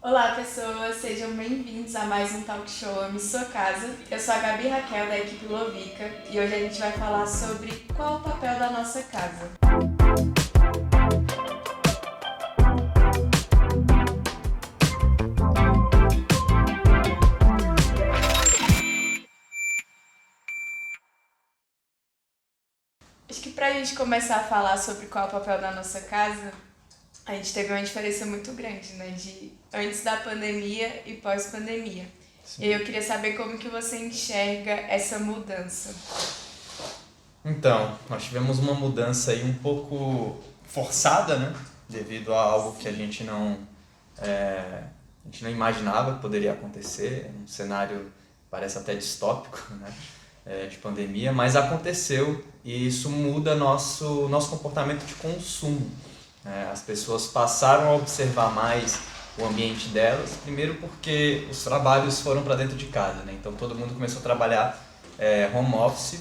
Olá, pessoas, sejam bem-vindos a mais um talk show Ame Sua Casa. Eu sou a Gabi Raquel, da equipe Lovica, e hoje a gente vai falar sobre qual o papel da nossa casa. Acho que pra gente começar a falar sobre qual é o papel da nossa casa, a gente teve uma diferença muito grande, né, de antes da pandemia e pós-pandemia. E aí eu queria saber como que você enxerga essa mudança. Então, nós tivemos uma mudança aí um pouco forçada, né? Devido a algo que a gente não imaginava que poderia acontecer, um cenário parece até distópico, né? De pandemia, mas aconteceu e isso muda nosso comportamento de consumo. As pessoas passaram a observar mais o ambiente delas, primeiro porque os trabalhos foram para dentro de casa, né? Então todo mundo começou a trabalhar home office.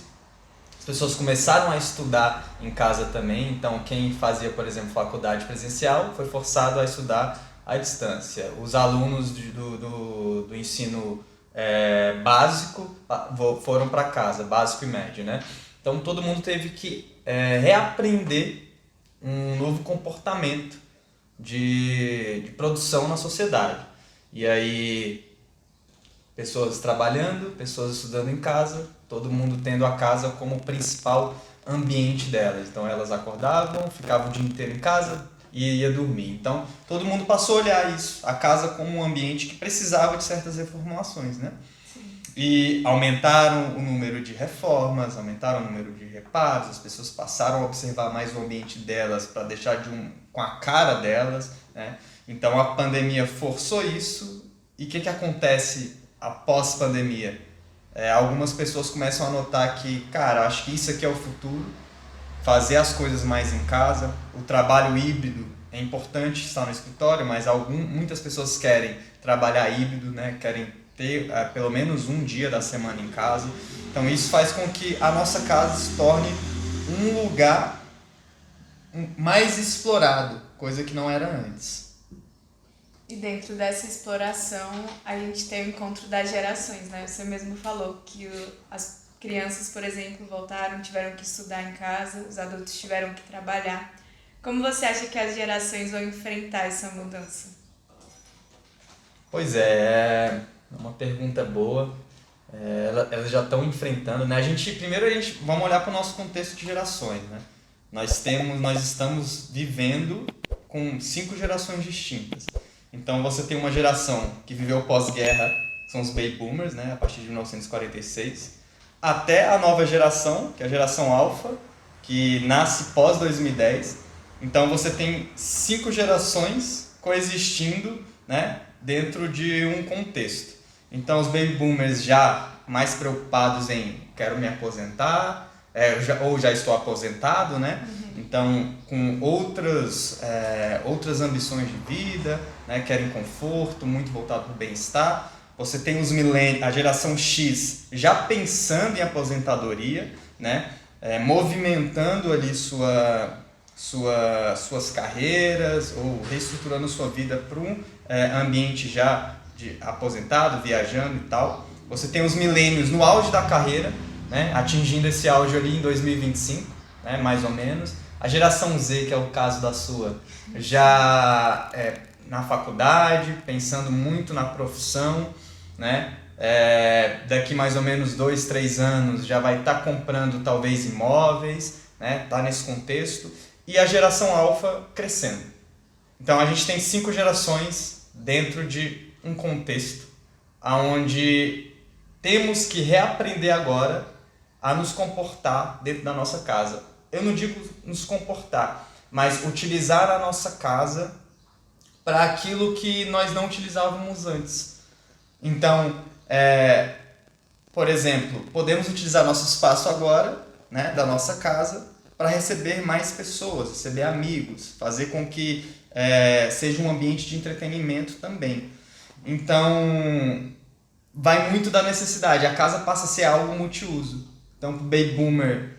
As pessoas começaram a estudar em casa também, então quem fazia, por exemplo, faculdade presencial foi forçado a estudar à distância. Os alunos do ensino básico foram para casa, básico e médio, né? Então todo mundo teve que reaprender um novo comportamento de produção na sociedade. E aí pessoas trabalhando, pessoas estudando em casa, todo mundo tendo a casa como principal ambiente delas. Então elas acordavam, ficavam o dia inteiro em casa e ia dormir. Então todo mundo passou a olhar isso, a casa como um ambiente que precisava de certas reformulações, né? E aumentaram o número de reformas, aumentaram o número de reparos, as pessoas passaram a observar mais o ambiente delas para deixar com a cara delas, né? Então a pandemia forçou isso. E o que acontece após pandemia? Algumas pessoas começam a notar que, cara, acho que isso aqui é o futuro, fazer as coisas mais em casa, o trabalho híbrido é importante estar no escritório, mas muitas pessoas querem trabalhar híbrido, né? Querem ter pelo menos um dia da semana em casa. Então isso faz com que a nossa casa se torne um lugar mais explorado, coisa que não era antes. E dentro dessa exploração, a gente tem o encontro das gerações, né? Você mesmo falou que as crianças, por exemplo, voltaram, tiveram que estudar em casa, os adultos tiveram que trabalhar. Como você acha que as gerações vão enfrentar essa mudança? Pois é uma pergunta boa. Elas já estão enfrentando, né? Primeiro vamos olhar para o nosso contexto de gerações, né? Nós estamos vivendo com 5 gerações distintas. Então você tem uma geração que viveu pós-guerra, são os baby boomers, né? A partir de 1946, até a nova geração, que é a geração alfa, que nasce pós 2010. Então você tem 5 gerações coexistindo, né? Dentro de um contexto. Então os baby boomers já mais preocupados em quero me aposentar, ou já estou aposentado, né? Então com outras ambições de vida, né? Querem conforto, muito voltado para o bem-estar. Você tem os millennials, a geração X já pensando em aposentadoria, né? Movimentando ali suas carreiras ou reestruturando sua vida para um ambiente já de aposentado, viajando e tal. Você tem os milênios no auge da carreira, né, atingindo esse auge ali em 2025, né, mais ou menos. A geração Z, que é o caso da sua, já na faculdade, pensando muito na profissão, né? Daqui mais ou menos 2, 3 anos já vai estar comprando talvez imóveis, né? Tá nesse contexto. E a geração alfa crescendo. Então a gente tem 5 gerações dentro de um contexto onde temos que reaprender agora a nos comportar dentro da nossa casa. Eu não digo nos comportar, mas utilizar a nossa casa para aquilo que nós não utilizávamos antes. Então, por exemplo, podemos utilizar nosso espaço agora, né, da nossa casa, para receber mais pessoas, receber amigos, fazer com que seja um ambiente de entretenimento também. Então, vai muito da necessidade. A casa passa a ser algo multiuso. Então, para o baby boomer,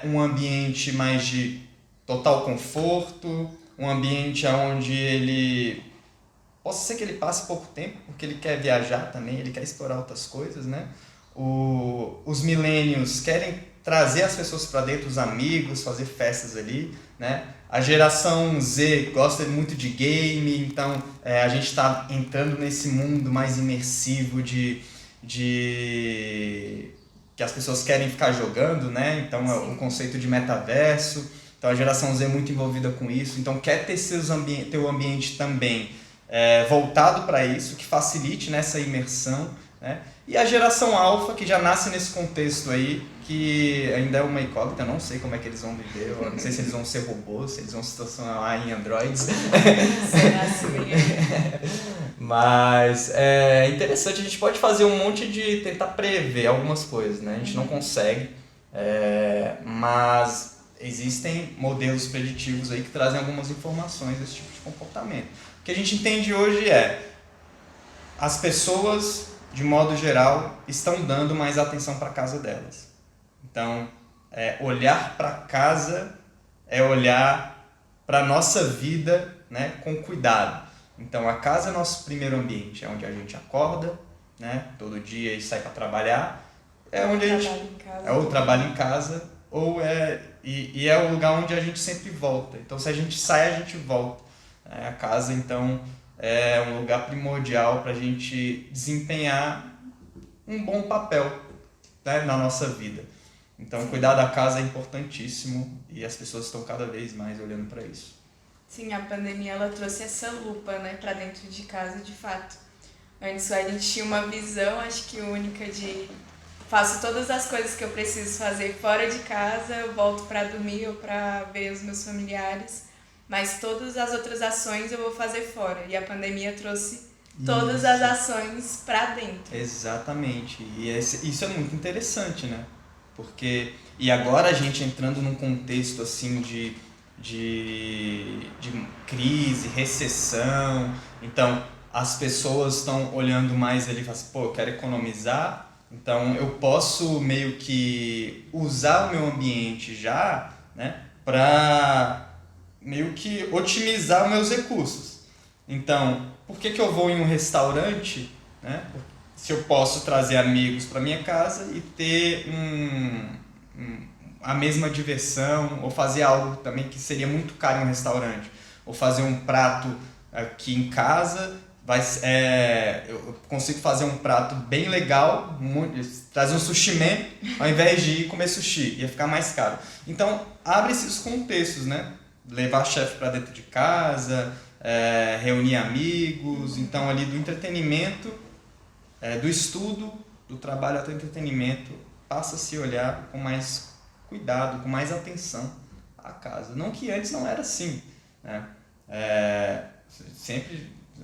um ambiente mais de total conforto, um ambiente onde ele possa ser que ele passe pouco tempo, porque ele quer viajar também, ele quer explorar outras coisas, né? Os millennials querem trazer as pessoas para dentro, os amigos, fazer festas ali, né? A geração Z gosta muito de game, então a gente está entrando nesse mundo mais imersivo de que as pessoas querem ficar jogando, né? Então o conceito de metaverso, então a geração Z é muito envolvida com isso, então quer ter teu ambiente também voltado para isso, que facilite nessa imersão, né? E a geração alfa, que já nasce nesse contexto aí, que ainda é uma incógnita, eu não sei como é que eles vão viver, eu não sei se eles vão ser robôs, se eles vão se transformar em androids. Mas é interessante, a gente pode fazer um monte de tentar prever algumas coisas, né? A gente não consegue, mas existem modelos preditivos aí que trazem algumas informações desse tipo de comportamento. O que a gente entende hoje as pessoas, de modo geral, estão dando mais atenção para a casa delas. Então, olhar para casa é olhar para a nossa vida, né, com cuidado. Então, a casa é nosso primeiro ambiente, é onde a gente acorda, né, todo dia e sai para trabalhar. É onde a gente trabalha em casa, e é o lugar onde a gente sempre volta. Então, se a gente sai, a gente volta. A casa, então, é um lugar primordial para a gente desempenhar um bom papel, né, na nossa vida. Então, cuidar da casa é importantíssimo e as pessoas estão cada vez mais olhando para isso. Sim, a pandemia ela trouxe essa lupa, né, para dentro de casa, de fato. Antes a gente tinha uma visão, acho que única, de faço todas as coisas que eu preciso fazer fora de casa, eu volto para dormir ou para ver os meus familiares, mas todas as outras ações eu vou fazer fora. E a pandemia trouxe todas as ações para dentro. Exatamente. E isso é muito interessante, né? Porque, e agora a gente entrando num contexto assim de crise, recessão, então as pessoas estão olhando mais ali e falam assim, pô, eu quero economizar, então eu posso meio que usar o meu ambiente já, né, para meio que otimizar os meus recursos. Então, por que eu vou em um restaurante, né, se eu posso trazer amigos para minha casa e ter a mesma diversão, ou fazer algo também que seria muito caro em um restaurante, ou fazer um prato aqui em casa, eu consigo fazer um prato bem legal, trazer um sushi man, ao invés de ir comer sushi, ia ficar mais caro. Então, abre esses contextos, né? Levar chefe para dentro de casa, reunir amigos, então ali do entretenimento, do estudo, do trabalho até o entretenimento, passa a se olhar com mais cuidado, com mais atenção à casa. Não que antes não era assim, né?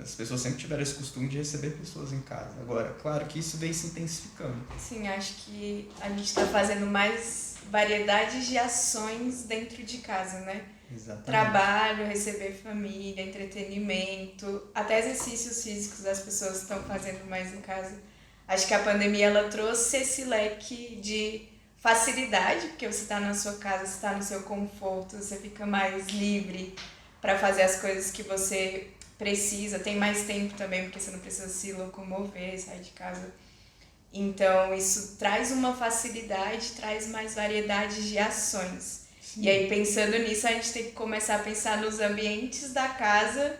As pessoas sempre tiveram esse costume de receber pessoas em casa. Agora, claro que isso vem se intensificando. Sim, acho que a gente está fazendo mais variedades de ações dentro de casa, né? Exatamente. Trabalho, receber família, entretenimento, até exercícios físicos as pessoas estão fazendo mais em casa. Acho que a pandemia ela trouxe esse leque de facilidade, porque você está na sua casa, você está no seu conforto, você fica mais livre para fazer as coisas que você precisa, tem mais tempo também, porque você não precisa se locomover, sair de casa. Então, isso traz uma facilidade, traz mais variedade de ações. Sim. E aí, pensando nisso, a gente tem que começar a pensar nos ambientes da casa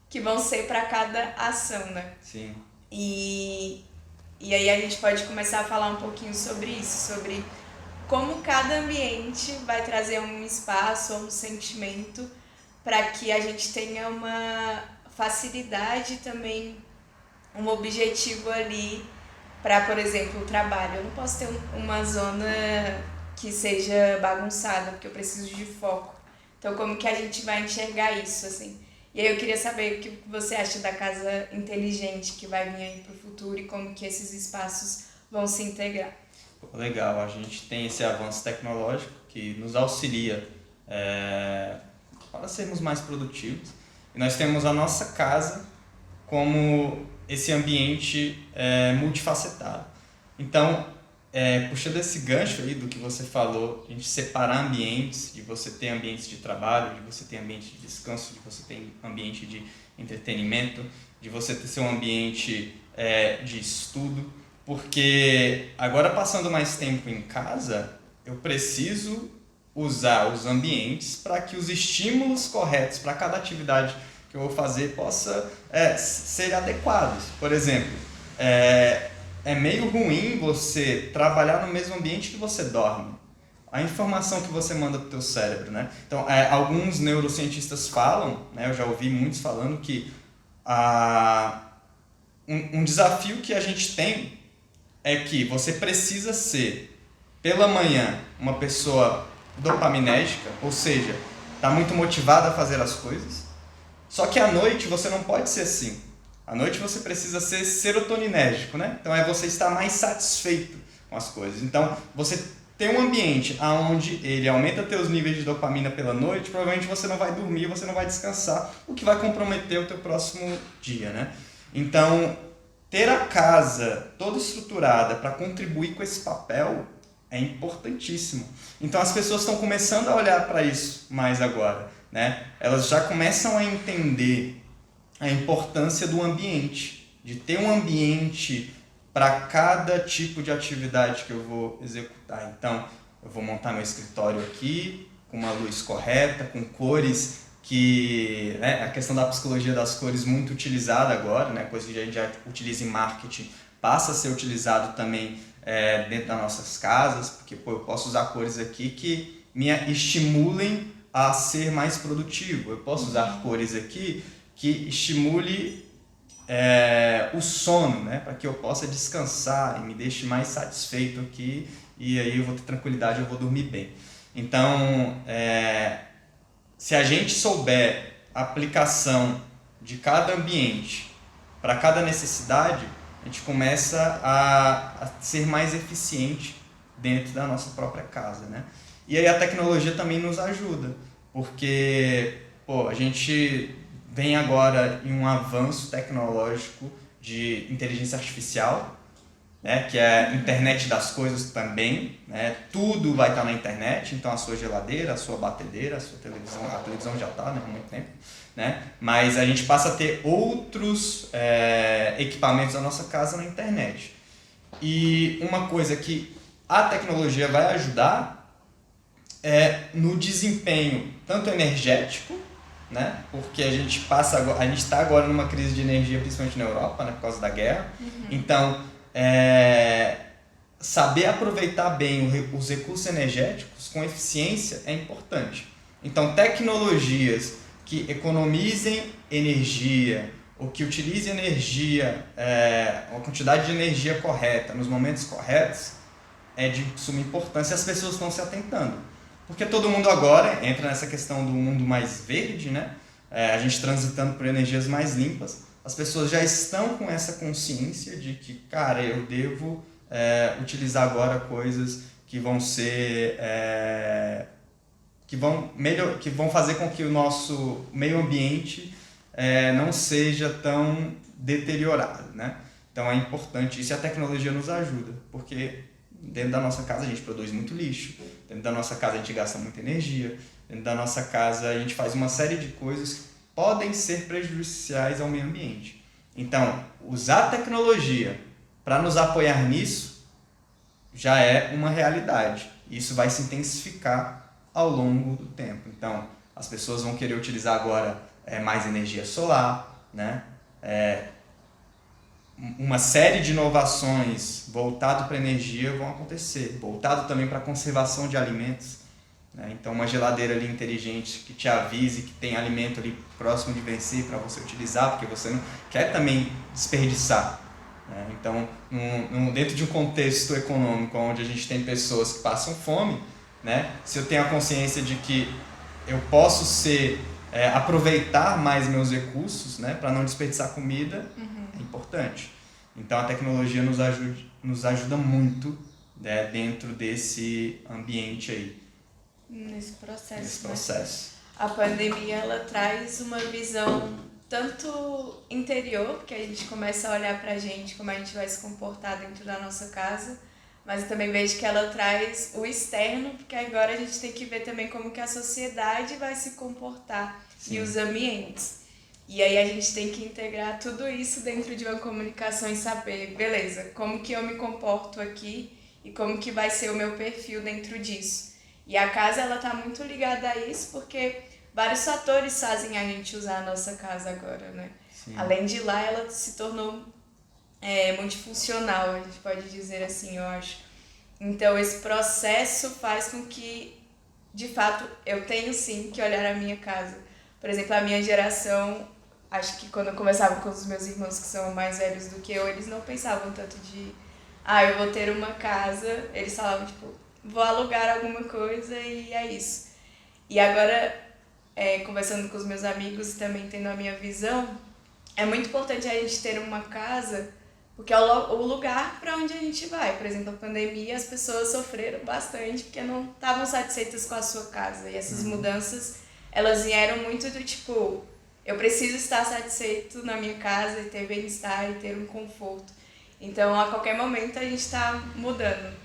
que vão ser para cada ação, né? Sim. E aí a gente pode começar a falar um pouquinho sobre isso, sobre como cada ambiente vai trazer um espaço ou um sentimento para que a gente tenha uma facilidade também, um objetivo ali para, por exemplo, o trabalho. Eu não posso ter uma zona que seja bagunçada, porque eu preciso de foco. Então, como que a gente vai enxergar isso, assim? E aí eu queria saber o que você acha da casa inteligente que vai vir aí para o futuro e como que esses espaços vão se integrar. Legal, a gente tem esse avanço tecnológico que nos auxilia para sermos mais produtivos. E nós temos a nossa casa como esse ambiente multifacetado. Então, puxando esse gancho aí do que você falou, a gente separar ambientes, de você ter ambientes de trabalho, de você ter ambiente de descanso, de você ter ambiente de entretenimento, de você ter seu ambiente de estudo, porque agora passando mais tempo em casa, eu preciso usar os ambientes para que os estímulos corretos para cada atividade que eu vou fazer possa ser adequados. Por exemplo, é meio ruim você trabalhar no mesmo ambiente que você dorme. A informação que você manda para o teu cérebro, né? Então, alguns neurocientistas falam, né, eu já ouvi muitos falando que um desafio que a gente tem é que você precisa ser, pela manhã, uma pessoa dopaminérgica, ou seja, está muito motivada a fazer as coisas, só que à noite você não pode ser assim. À noite você precisa ser serotoninérgico, né? Então você estar mais satisfeito com as coisas. Então, você tem um ambiente onde ele aumenta teus níveis de dopamina pela noite, provavelmente você não vai dormir, você não vai descansar, o que vai comprometer o teu próximo dia, né? Então, ter a casa toda estruturada para contribuir com esse papel é importantíssimo. Então, as pessoas estão começando a olhar para isso mais agora, né? Elas já começam a entender a importância do ambiente, de ter um ambiente para cada tipo de atividade que eu vou executar. Então, eu vou montar meu escritório aqui, com uma luz correta, com cores que... né, a questão da psicologia das cores muito utilizada agora, né, coisa que a gente já utiliza em marketing, passa a ser utilizado também dentro das nossas casas, porque eu posso usar cores aqui que me estimulem a ser mais produtivo. Eu posso usar cores aqui que estimule o sono, né? Para que eu possa descansar e me deixe mais satisfeito aqui, e aí eu vou ter tranquilidade, eu vou dormir bem. Então, se a gente souber a aplicação de cada ambiente para cada necessidade, a gente começa a ser mais eficiente dentro da nossa própria casa, né? E aí a tecnologia também nos ajuda, porque a gente vem agora em um avanço tecnológico de inteligência artificial, né, que é a internet das coisas também, né? Tudo vai estar na internet, então a sua geladeira, a sua batedeira, a sua televisão, a televisão já está, né, há muito tempo, né? Mas a gente passa a ter outros equipamentos da nossa casa na internet. E uma coisa que a tecnologia vai ajudar é no desempenho tanto energético, né? Porque a gente está agora numa crise de energia, principalmente na Europa, né? Por causa da guerra. Então, saber aproveitar bem os recursos energéticos com eficiência é importante. Então, tecnologias que economizem energia ou que utilizem energia, uma quantidade de energia correta nos momentos corretos, é de suma importância e as pessoas estão se atentando. Porque todo mundo agora entra nessa questão do mundo mais verde, né? A gente transitando por energias mais limpas. As pessoas já estão com essa consciência de que, cara, eu devo utilizar agora coisas que vão ser... que vão fazer com que o nosso meio ambiente não seja tão deteriorado, né? Então é importante isso, e a tecnologia nos ajuda, porque dentro da nossa casa a gente produz muito lixo, dentro da nossa casa a gente gasta muita energia, dentro da nossa casa a gente faz uma série de coisas que podem ser prejudiciais ao meio ambiente. Então, usar a tecnologia para nos apoiar nisso já é uma realidade. Isso vai se intensificar ao longo do tempo. Então, as pessoas vão querer utilizar agora mais energia solar, né? Uma série de inovações voltado para energia vão acontecer, voltado também para a conservação de alimentos, né? Então, uma geladeira ali inteligente que te avise que tem alimento ali próximo de vencer para você utilizar, porque você não quer também desperdiçar, né? Então, dentro de um contexto econômico onde a gente tem pessoas que passam fome, né? Se eu tenho a consciência de que eu posso aproveitar mais meus recursos, né, para não desperdiçar comida, é importante. Então a tecnologia nos ajuda muito, né, dentro desse ambiente aí. Nesse processo. Né? A pandemia ela traz uma visão tanto interior, porque a gente começa a olhar pra gente, como a gente vai se comportar dentro da nossa casa, mas eu também vejo que ela traz o externo, porque agora a gente tem que ver também como que a sociedade vai se comportar. Sim. E os ambientes. E aí a gente tem que integrar tudo isso dentro de uma comunicação e saber, beleza, como que eu me comporto aqui e como que vai ser o meu perfil dentro disso. E a casa, ela tá muito ligada a isso porque vários fatores fazem a gente usar a nossa casa agora, né? Sim. Além de lá, ela se tornou multifuncional, a gente pode dizer assim, eu acho. Então, esse processo faz com que, de fato, eu tenho sim que olhar a minha casa. Por exemplo, a minha geração, acho que quando eu conversava com os meus irmãos que são mais velhos do que eu, eles não pensavam tanto de, eu vou ter uma casa. Eles falavam, tipo, vou alugar alguma coisa e é isso. E agora, conversando com os meus amigos e também tendo a minha visão, é muito importante a gente ter uma casa, porque é o lugar para onde a gente vai. Por exemplo, a pandemia, as pessoas sofreram bastante porque não estavam satisfeitas com a sua casa. E essas mudanças, elas vieram muito do tipo, eu preciso estar satisfeito na minha casa e ter bem-estar e ter um conforto. Então, a qualquer momento, a gente está mudando.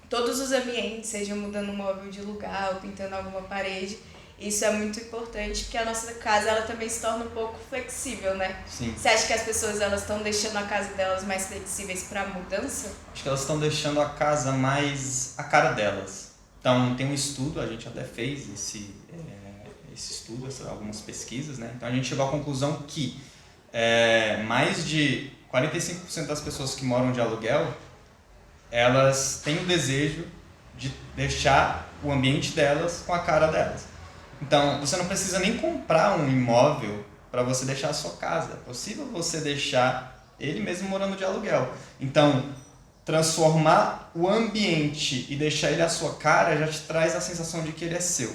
Todos os ambientes, seja mudando um móvel de lugar ou pintando alguma parede, isso é muito importante, porque a nossa casa, ela também se torna um pouco flexível, né? Sim. Você acha que as pessoas, elas estão deixando a casa delas mais flexíveis para a mudança? Acho que elas estão deixando a casa mais a cara delas. Então, tem um estudo, a gente até fez esse estudo, algumas pesquisas, né? Então, a gente chegou à conclusão que mais de 45% das pessoas que moram de aluguel, elas têm o desejo de deixar o ambiente delas com a cara delas. Então, você não precisa nem comprar um imóvel para você deixar a sua casa. É possível você deixar ele mesmo morando de aluguel. Então, transformar o ambiente e deixar ele à sua cara já te traz a sensação de que ele é seu,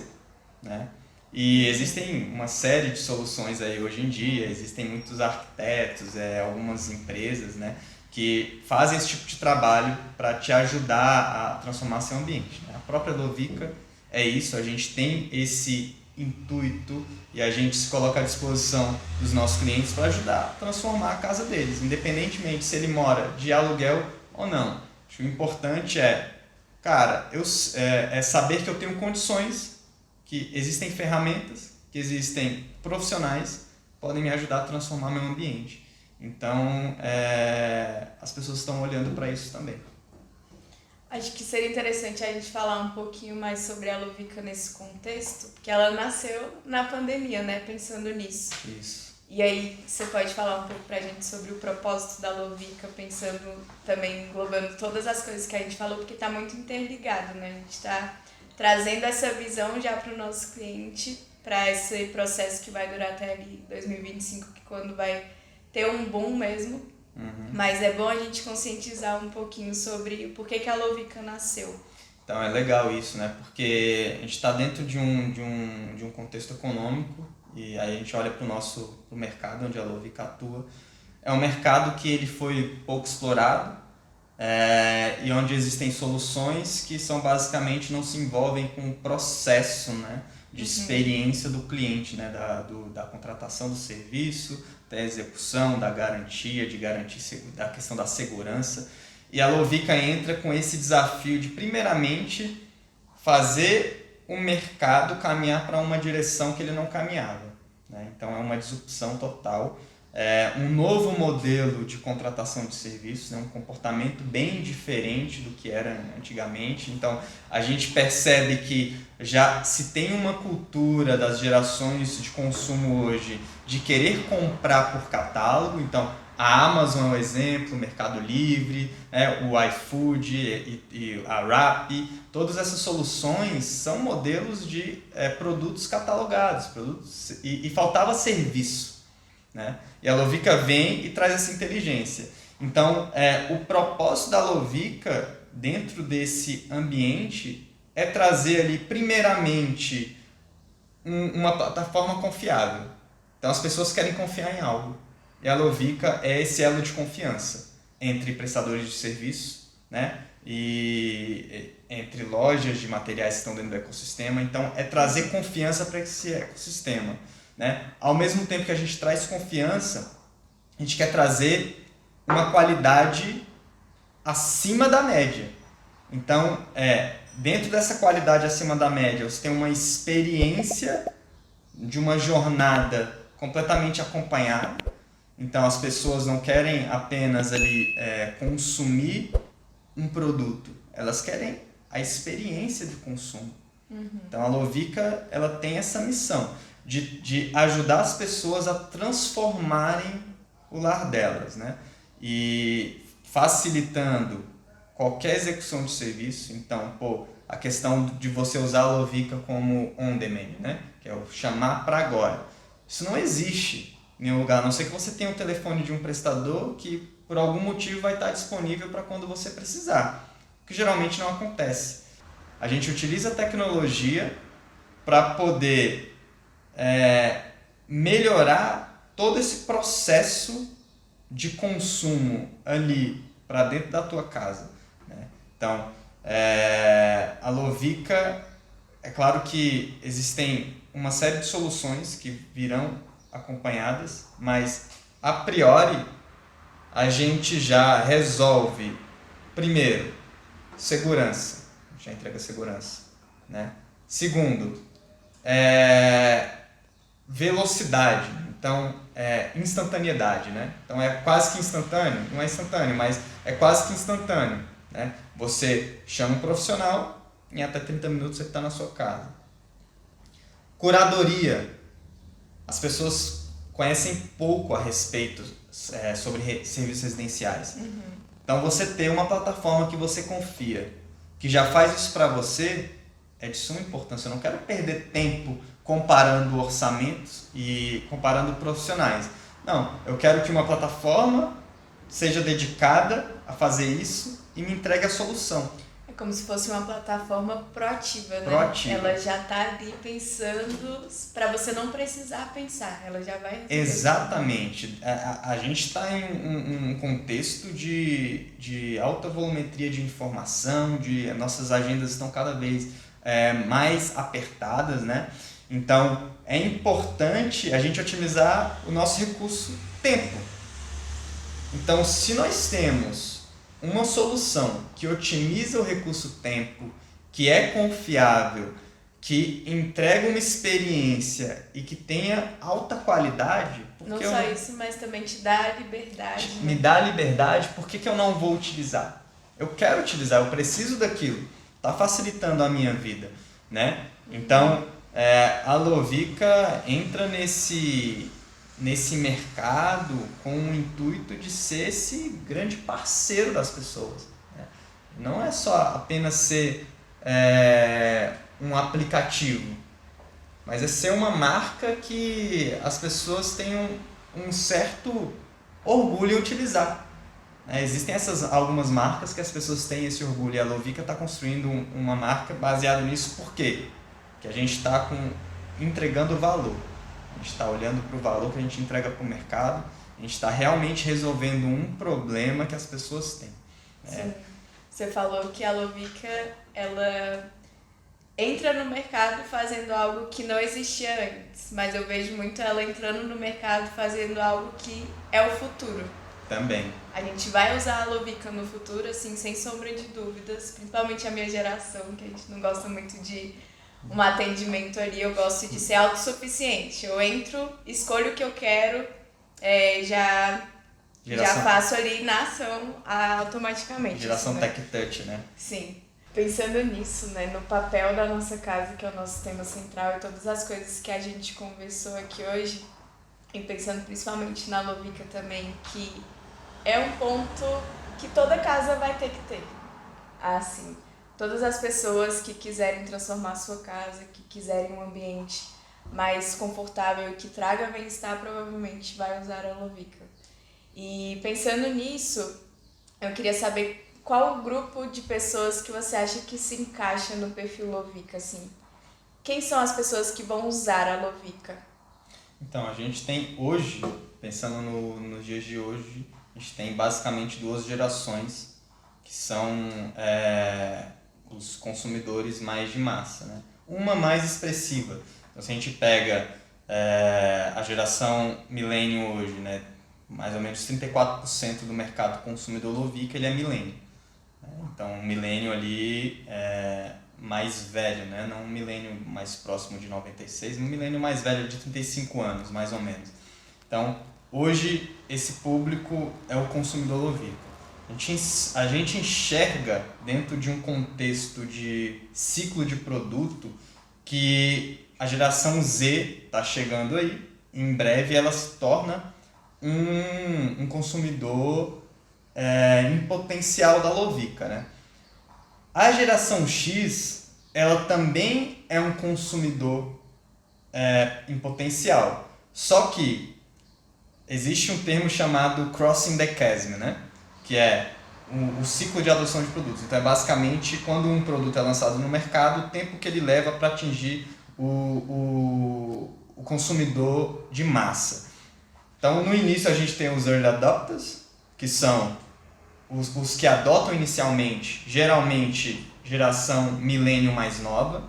né? E existem uma série de soluções aí hoje em dia, existem muitos arquitetos, algumas empresas, né, que fazem esse tipo de trabalho para te ajudar a transformar seu ambiente, né? A própria Lovica é isso, a gente tem esse intuito e a gente se coloca à disposição dos nossos clientes para ajudar a transformar a casa deles, independentemente se ele mora de aluguel ou não. Acho que o importante é saber que eu tenho condições, que existem ferramentas, que existem profissionais que podem me ajudar a transformar meu ambiente. Então, as pessoas estão olhando para isso também. Acho que seria interessante a gente falar um pouquinho mais sobre a Lovica nesse contexto, porque ela nasceu na pandemia, né? Pensando nisso. Isso. E aí, você pode falar um pouco pra gente sobre o propósito da Lovica, pensando também, englobando todas as coisas que a gente falou, porque tá muito interligado, né? A gente tá trazendo essa visão já pro nosso cliente, para esse processo que vai durar até ali 2025, que quando vai ter um boom mesmo. Mas é bom a gente conscientizar um pouquinho sobre por que a Lovica nasceu. Então é legal isso, né? Porque a gente está dentro de um contexto econômico e aí a gente olha para o mercado onde a Lovica atua. É um mercado que ele foi pouco explorado e onde existem soluções que são basicamente não se envolvem com o processo, né, de experiência do cliente, né, da contratação do serviço, da execução, da garantia, da questão da segurança. E a Lovica entra com esse desafio de, primeiramente, fazer o mercado caminhar para uma direção que ele não caminhava, né? Então, é uma disrupção total, um novo modelo de contratação de serviços, né? Um comportamento bem diferente do que era antigamente. Então, a gente percebe que já se tem uma cultura das gerações de consumo hoje de querer comprar por catálogo. Então, a Amazon é um exemplo, o Mercado Livre, o iFood e a Rappi, todas essas soluções são modelos de produtos catalogados, e faltava serviço, né? E a Lovica vem e traz essa inteligência. Então, o propósito da Lovica dentro desse ambiente é trazer ali, primeiramente, uma plataforma confiável. Então, as pessoas querem confiar em algo. E a Lovica é esse elo de confiança entre prestadores de serviço, né? E entre lojas de materiais que estão dentro do ecossistema. Então, é trazer confiança para esse ecossistema, né? Ao mesmo tempo que a gente traz confiança, a gente quer trazer uma qualidade acima da média. Então, dentro dessa qualidade acima da média, você tem uma experiência de uma jornada completamente acompanhada. Então as pessoas não querem apenas ali consumir um produto, elas querem a experiência de consumo. Então a Lovica, ela tem essa missão de ajudar as pessoas a transformarem o lar delas, né? E facilitando qualquer execução de serviço. Então, a questão de você usar a Lovica como on demand, né? Que é o chamar para agora. Isso não existe em nenhum lugar, a não ser que você tenha o telefone de um prestador que por algum motivo vai estar disponível para quando você precisar, o que geralmente não acontece. A gente utiliza a tecnologia para poder melhorar todo esse processo de consumo ali para dentro da tua casa, né? Então, a Lovica, é claro que existem uma série de soluções que virão acompanhadas, mas a priori a gente já resolve, primeiro, segurança, a gente já entrega segurança, né? Segundo, velocidade, então instantaneidade, né? Então é quase que instantâneo, não é instantâneo, mas é quase que instantâneo, né? Você chama um profissional, em até 30 minutos você está na sua casa. Curadoria, as pessoas conhecem pouco a respeito sobre serviços residenciais. Então você ter uma plataforma que você confia, que já faz isso para você, é de suma importância. Eu não quero perder tempo comparando orçamentos e comparando profissionais. Não, eu quero que uma plataforma seja dedicada a fazer isso e me entregue a solução. É como se fosse uma plataforma proativa, né? Proativa. Ela já está ali pensando para você não precisar pensar, ela já vai... Exatamente. A gente está em um contexto de alta volumetria de informação, nossas agendas estão cada vez mais apertadas, né? Então, é importante a gente otimizar o nosso recurso tempo. Então, se nós temos uma solução que otimiza o recurso tempo, que é confiável, que entrega uma experiência e que tenha alta qualidade... Não só isso, mas também te dá a liberdade. Me dá a liberdade, por que eu não vou utilizar? Eu quero utilizar, eu preciso daquilo. Está facilitando a minha vida, né? Então, a Lovica entra nesse mercado com o intuito de ser esse grande parceiro das pessoas, né? Não é só apenas ser um aplicativo, mas é ser uma marca que as pessoas tenham um certo orgulho em utilizar. Existem algumas marcas que as pessoas têm esse orgulho, e a Lovica está construindo uma marca baseada nisso. Por quê? Porque a gente está entregando valor. A gente está olhando para o valor que a gente entrega para o mercado, a gente está realmente resolvendo um problema que as pessoas têm. Sim. Você falou que a Lovica, ela entra no mercado fazendo algo que não existia antes, mas eu vejo muito ela entrando no mercado fazendo algo que é o futuro. Também. A gente vai usar a Lovica no futuro, assim, sem sombra de dúvidas, principalmente a minha geração, que a gente não gosta muito de um atendimento ali, eu gosto de ser autossuficiente. Eu entro, escolho o que eu quero, já faço ali na ação automaticamente. Geração assim, né? Tech Touch, né? Sim. Pensando nisso, né, no papel da nossa casa, que é o nosso tema central, e todas as coisas que a gente conversou aqui hoje, e pensando principalmente na Lovica também, que é um ponto que toda casa vai ter que ter. Assim, todas as pessoas que quiserem transformar a sua casa, que quiserem um ambiente mais confortável e que traga bem-estar, provavelmente vai usar a Lovica. E pensando nisso, eu queria saber qual o grupo de pessoas que você acha que se encaixa no perfil Lovica, assim. Quem são as pessoas que vão usar a Lovica? Então, a gente tem hoje, pensando nos dias de hoje, a gente tem basicamente duas gerações que são os consumidores mais de massa, né? Uma mais expressiva. Então, se a gente pega a geração millennial hoje, né? Mais ou menos 34% do mercado consumidor Lovica, ele é millennial. Então, o millennial ali, mais velho, né? Não um milênio mais próximo de 96, um milênio mais velho de 35 anos, mais ou menos. Então, hoje, esse público é o consumidor lovícola. A gente enxerga dentro de um contexto de ciclo de produto que a geração Z está chegando aí. Em breve ela se torna um consumidor em potencial da Lovica, né? A geração X, ela também é um consumidor em potencial. Só que existe um termo chamado Crossing the Chasm, né? Que é o ciclo de adoção de produtos. Então é basicamente quando um produto é lançado no mercado, o tempo que ele leva para atingir o consumidor de massa. Então no início a gente tem os early adopters, que são os que adotam inicialmente, geralmente geração milênio mais nova,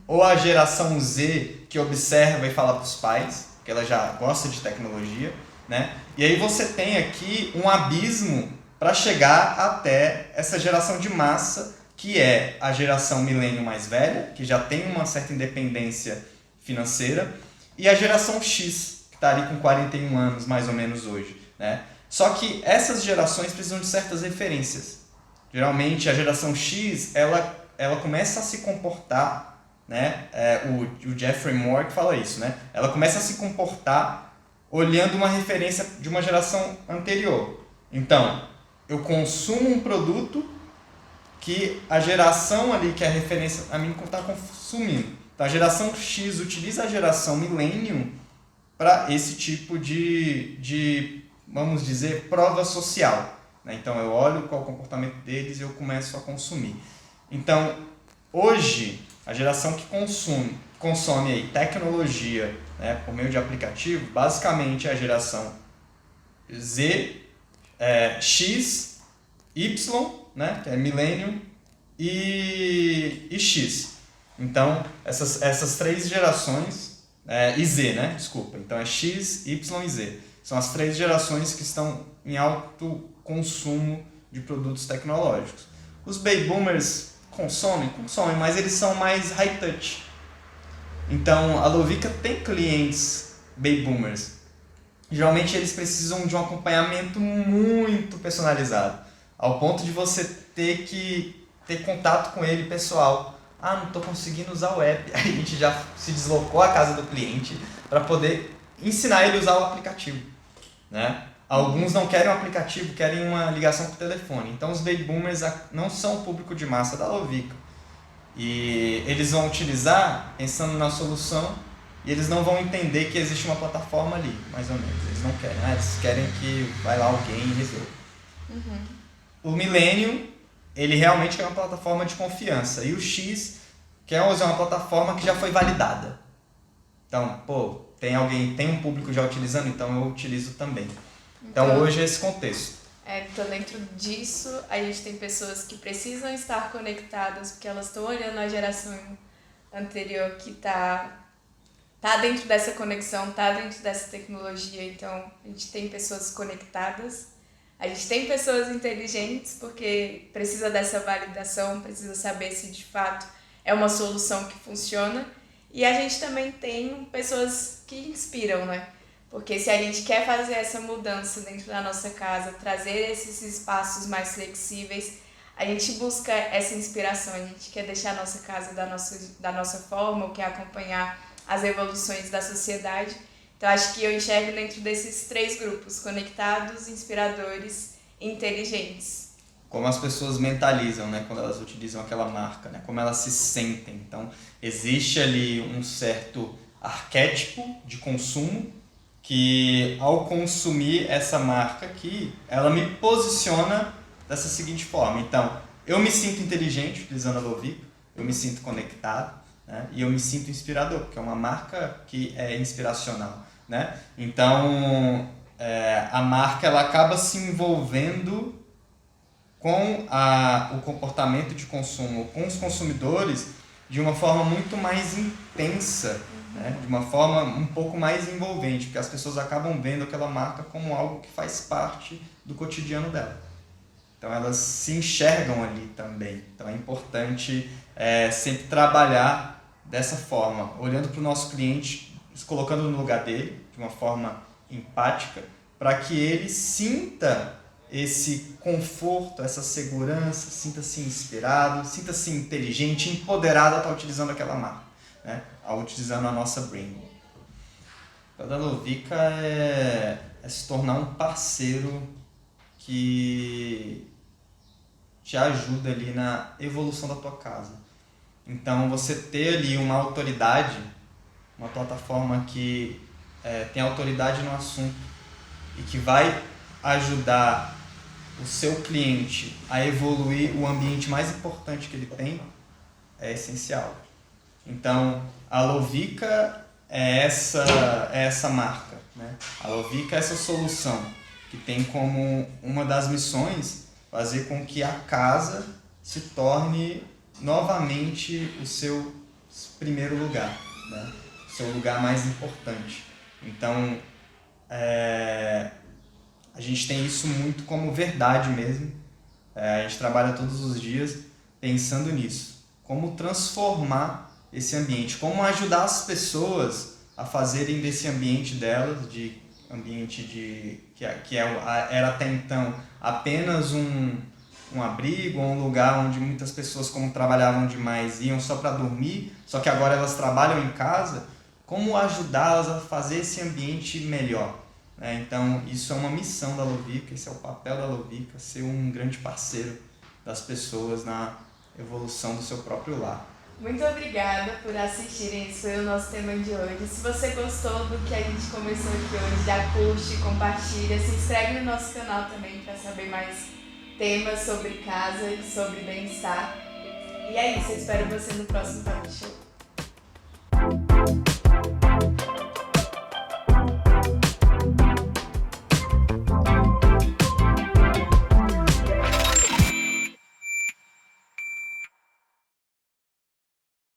ou a geração Z que observa e fala para os pais, que ela já gosta de tecnologia, né? E aí você tem aqui um abismo para chegar até essa geração de massa, que é a geração milênio mais velha, que já tem uma certa independência financeira, e a geração X, que está ali com 41 anos mais ou menos hoje, né? Só que essas gerações precisam de certas referências. Geralmente a geração X ela começa a se comportar, né? O Jeffrey Moore que fala isso, né? Ela começa a se comportar olhando uma referência de uma geração anterior. Então, eu consumo um produto que a geração ali, que é a referência a mim, está consumindo. Então, a geração X utiliza a geração Millennium para esse tipo de, vamos dizer, prova social, né? Então, eu olho qual é o comportamento deles e eu começo a consumir. Então, hoje, a geração que consome aí tecnologia, né, por meio de aplicativo, basicamente é a geração Z, X, Y, né, que é Millennium, e X. Então, essas três gerações, e Z, né, desculpa. Então, é X, Y e Z. São as três gerações que estão em alto consumo de produtos tecnológicos. Os baby boomers consomem, mas eles são mais high touch. Então, a Lovica tem clientes baby boomers. Geralmente eles precisam de um acompanhamento muito personalizado, ao ponto de você ter que ter contato com ele pessoal. Ah, não estou conseguindo usar o app. Aí a gente já se deslocou à casa do cliente para poder ensinar ele a usar o aplicativo, né? Alguns não querem um aplicativo, querem uma ligação por telefone. Então os baby boomers não são o público de massa da Lovica. E eles vão utilizar pensando na solução e eles não vão entender que existe uma plataforma ali, mais ou menos. Eles não querem, eles querem que vai lá alguém e resolva. O Millennium, ele realmente é uma plataforma de confiança. E o X quer usar uma plataforma que já foi validada. Então, tem um público já utilizando, então eu utilizo também. Então hoje é esse contexto. Então dentro disso a gente tem pessoas que precisam estar conectadas porque elas estão olhando a geração anterior que tá dentro dessa conexão, tá dentro dessa tecnologia. Então a gente tem pessoas conectadas, a gente tem pessoas inteligentes porque precisa dessa validação, precisa saber se de fato é uma solução que funciona. E a gente também tem pessoas que inspiram, né? Porque se a gente quer fazer essa mudança dentro da nossa casa, trazer esses espaços mais flexíveis, a gente busca essa inspiração, a gente quer deixar a nossa casa da nossa forma, ou quer acompanhar as evoluções da sociedade. Então acho que eu enxergo dentro desses três grupos, conectados, inspiradores e inteligentes. Como as pessoas mentalizam, né, quando elas utilizam aquela marca, né, como elas se sentem. Então existe ali um certo arquétipo de consumo, que ao consumir essa marca aqui, ela me posiciona dessa seguinte forma. Então, eu me sinto inteligente utilizando a Lovica, eu me sinto conectado, né? E eu me sinto inspirador, porque é uma marca que é inspiracional, né? Então, a marca ela acaba se envolvendo com o comportamento de consumo, com os consumidores, de uma forma muito mais intensa, né? De uma forma um pouco mais envolvente, porque as pessoas acabam vendo aquela marca como algo que faz parte do cotidiano dela. Então elas se enxergam ali também. Então é importante sempre trabalhar dessa forma, olhando para o nosso cliente, se colocando no lugar dele, de uma forma empática, para que ele sinta esse conforto, essa segurança, sinta-se inspirado, sinta-se inteligente, empoderado ao estar utilizando aquela marca, né? Ao utilizando a nossa brand. O papel da Lovica é se tornar um parceiro que te ajuda ali na evolução da tua casa. Então, você ter ali uma autoridade, uma plataforma que tem autoridade no assunto e que vai ajudar o seu cliente a evoluir o ambiente mais importante que ele tem, é essencial. Então, a Lovica é essa marca, né? A Lovica é essa solução que tem como uma das missões fazer com que a casa se torne novamente o seu primeiro lugar, né? O seu lugar mais importante. Então, a gente tem isso muito como verdade mesmo. A gente trabalha todos os dias pensando nisso. Como transformar esse ambiente, como ajudar as pessoas a fazerem desse ambiente delas, de ambiente que era até então apenas um abrigo, um lugar onde muitas pessoas, como trabalhavam demais, iam só para dormir, só que agora elas trabalham em casa, como ajudá-las a fazer esse ambiente melhor. Então, isso é uma missão da Lovica, esse é o papel da Lovica, ser um grande parceiro das pessoas na evolução do seu próprio lar. Muito obrigada por assistirem, esse foi o nosso tema de hoje. Se você gostou do que a gente conversou aqui hoje, já curte, compartilha, se inscreve no nosso canal também para saber mais temas sobre casa e sobre bem-estar. E é isso, eu espero você no próximo Talk Show.